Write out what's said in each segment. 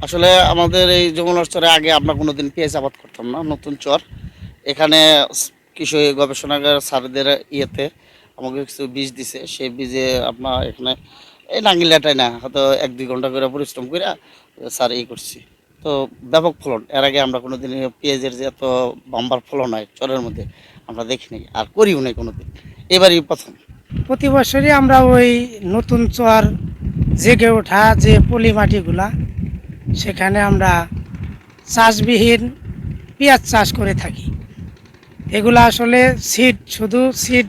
আসলে আমাদের এই যমুনার চরে আগে আমরা কোনোদিন পেঁয়াজ আবাদ করতাম না, নতুন চর। এখানে কৃষি গবেষণাগার স্যারদের ইয়েতে আমাকে কিছু বীজ দিছে, সেই বীজে আপনার এখানে এই নাঙ্গিলাটাই না হয়তো 1-2 ঘন্টা করে পরিশ্রম করে স্যার এই করছি। তো ব্যাপক ফলন, এর আগে আমরা কোনোদিন পেঁয়াজের যে এত বাম্বার ফলন হয় চরের মধ্যে আমরা দেখিনি আর করিও নাই কোনোদিন, এবারই প্রথম। প্রতি বছরই আমরা ওই নতুন চর জেগে ওঠা যে পলি মাটিগুলা, সেখানে আমরা চাষবিহীন পেঁয়াজ চাষ করে থাকি। এগুলা আসলে শুধু সিড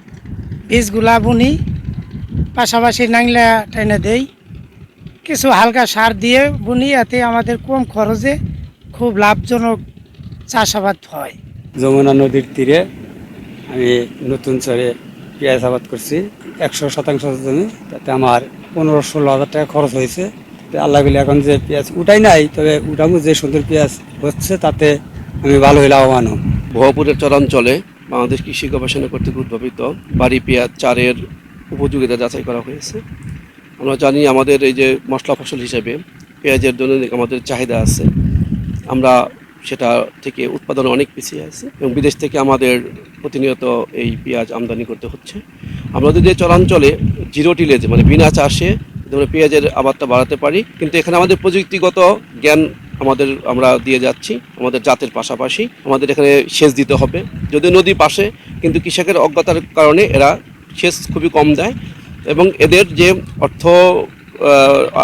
বীজগুলা বুনি, পাশাপাশি নাংলা টেনে দেই, কিছু হালকা সার দিয়ে বুনি, এতে আমাদের কম খরচে খুব লাভজনক চাষাবাদ হয়। যমুনা নদীর তীরে আমি নতুন চরে পেঁয়াজ আবাদ করছি 100% জমি। তাতে আমার 15-16 হাজার টাকা খরচ হয়েছে। আল্লাহ বলে এখন যে পেঁয়াজ উঠাই নাই, তবে উঠামো যে সুন্দর পেঁয়াজ হচ্ছে তাতে আমি ভালোই লাভবান হব। ভুয়াপুরের চরাঞ্চলে বাংলাদেশ কৃষি গবেষণা কর্তৃক উদ্ভাবিত বাড়ি পেঁয়াজ চারের উপযোগিতা যাচাই করা হয়েছে। আমরা জানি আমাদের এই যে মশলা ফসল হিসেবে পেঁয়াজের দৈনন্দিন আমাদের চাহিদা আছে, আমরা সেটা থেকে উৎপাদনে অনেক পিছিয়ে আছি এবং বিদেশ থেকে আমাদের প্রতিনিয়ত এই পেঁয়াজ আমদানি করতে হচ্ছে। আমরা যদি চরাঞ্চলে জিরো টিলেজ মানে বিনা চাষে পেঁয়াজের আবাদটা বাড়াতে পারি, কিন্তু এখানে আমাদের প্রযুক্তিগত জ্ঞান আমরা দিয়ে যাচ্ছি। আমাদের জাতের পাশাপাশি আমাদের এখানে সেচ দিতে হবে, যদিও নদী পাশে, কিন্তু কৃষকের অজ্ঞতার কারণে এরা সেচ খুবই কম দেয় এবং এদের যে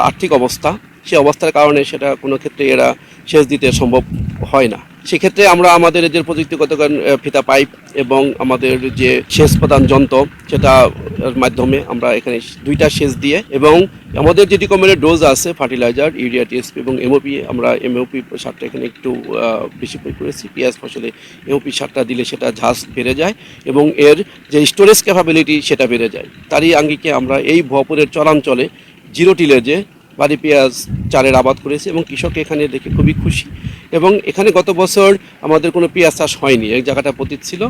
আর্থিক অবস্থা, সে অবস্থার কারণে সেটা কোনো ক্ষেত্রে এরা সেচ দিতে সম্ভব হয় না। সেক্ষেত্রে আমরা আমাদের যে প্রযুক্তিগত ফিতা পাইপ এবং আমাদের যে সেচ প্রদান যন্ত্র, সেটা মাধ্যমে আমরা এখানে 2টা সেচ দিয়ে এবং আমাদের যে রিকমেন্ডেড ডোজ আছে ফার্টিলাইজার, ইউরিয়া, টিএসপি এবং এমওপি, আমরা এমওপি সারটা এখানে একটু বেশি প্রয়োগ করেছি। পেঁয়াজ ফসলে এমওপি সারটা দিলে সেটা ঝাঁজ বেড়ে যায় এবং এর যে স্টোরেজ ক্যাপাবিলিটি সেটা বেড়ে যায়। তারই আঙ্গিকে আমরা এই ভুয়াপুরের চরাঞ্চলে জিরো টিলেজে বাড়ি পেঁয়াজ চারের আবাদ করেছে এবং কৃষক এখানে দেখে খুবই খুশি। এবং এখানে গত বছর আমাদের কোনো পেঁয়াজ চাষ হয়নি, এই জায়গাটা পতিত ছিল,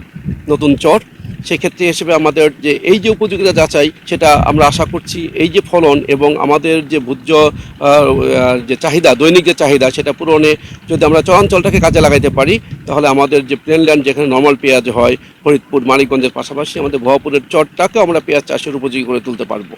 নতুন চর। সেক্ষেত্রে হিসেবে আমাদের যে এই যে উপযোগিতা যাচাই, সেটা আমরা আশা করছি এই যে ফলন এবং আমাদের যে ভোজ্য যে চাহিদা, দৈনিক যে চাহিদা, সেটা পূরণে যদি আমরা চরাঞ্চলটাকে কাজে লাগাইতে পারি, তাহলে আমাদের যে প্লেনল্যান্ড যেখানে নর্মাল পেঁয়াজ হয়, ফরিদপুর, মানিকগঞ্জের পাশাপাশি আমাদের ভুয়াপুরের চরটাকেও আমরা পেঁয়াজ চাষের উপযোগী করে তুলতে পারবো।